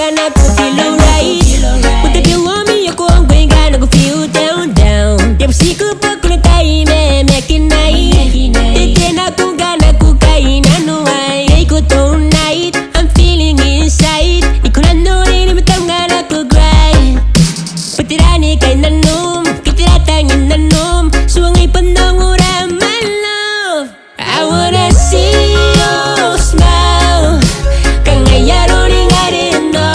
gonna feel alright. What if you want me, you go on, going gonna go feel down, down. Yang siku pagkulang tayo, making night. Titin ako gana ko kain, ano ay ay ko tonight. I'm feeling inside. Ikaw na noon, imitang gana ko grind. Patirani kay nanom, kitiratangin nanom. Suwangay pandangura, my love. I wanna see you smile. Kangayaro rin nga rin, no.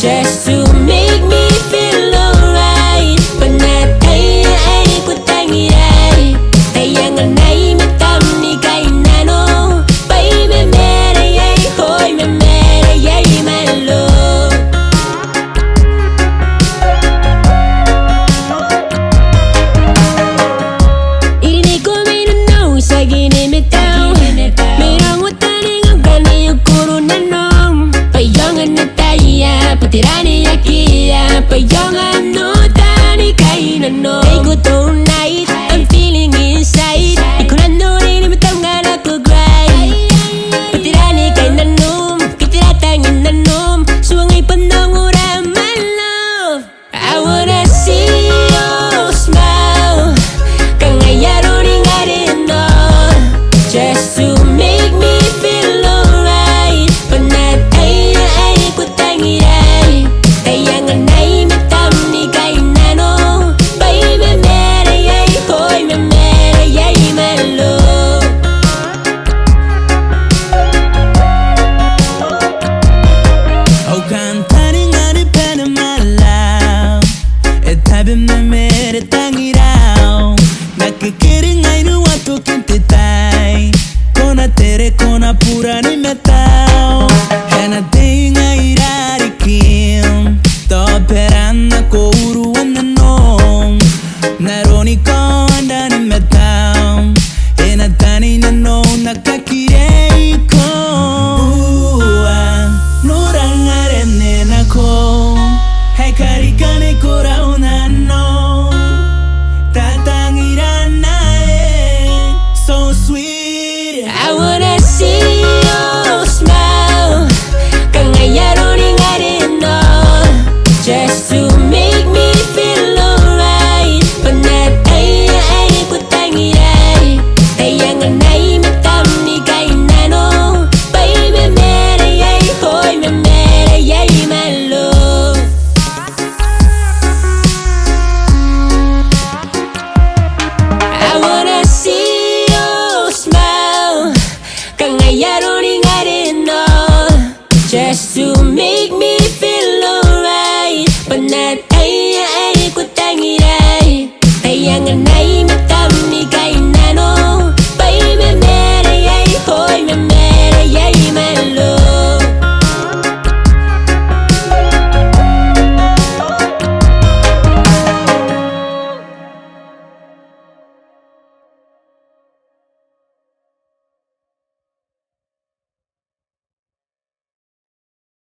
Just to make me feel alright. Panatay ay kutangiray. Tayangan ay matam ni kay nano. Pay memeray ay hoy memeray ay my love. Irinig ko may nanaw sa ginimitaw. Mayroong utaning ang kaniyong kuro nanom. Payangan na tayo, patirani akia. Payangan no tani kay nano. Ay ko tonight, I'm feeling inside. Ikaw na noon, imitang nga na ko grind. Patirani kay nanom, kitiratangin nanom. Suwangay pandangura, my love. I wanna see you smile. Kangayaro rin nga rin, no. Just to make me feel alright. Panatay ay kutangiray. Tayangan ay matam ni kay nano. Pay memeray ay hoy memeray ay my love. Oh, cantaring on the pen of my love. A type of memory tangirao. Nakikiring ay nuwan to kintitay. Kona tere kona pura ni metao. Hena ting ay rarikim. To peran ako uruan na nong. Naroni ko anda ni metao. Hena tani na nong nakakirei ko. Nurang arenen ako. Hay karikane ko raw na no. Tatangiran na so sweet. I wanna see you smile. Kangayaro rin nga rin, no. Just to make me feel alright. Panatay ay kutangiray. Tayangan ay matam ni kay nano. Pay memeray ay hoy memeray ay my love. I wanna see you smile. Kangayaro rin nga rin, no. Just to make me feel alright. Panatay ay kutangiray. Tayangan ay